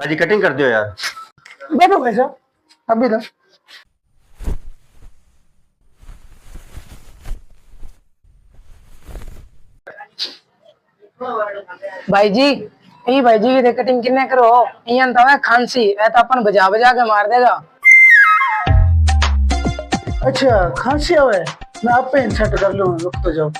भाजी कटिंग कर दियो यार। बैठो भाई साहब, अभी तो भाई जी, ये भाई जी की कटिंग किन्ने करो। इयन तो है खांसी, वह तो अपन बजा बजा के मार देगा। अच्छा खांसी है, मैं आप पे इंसर्ट कर लूँ, रुक तो जाओ।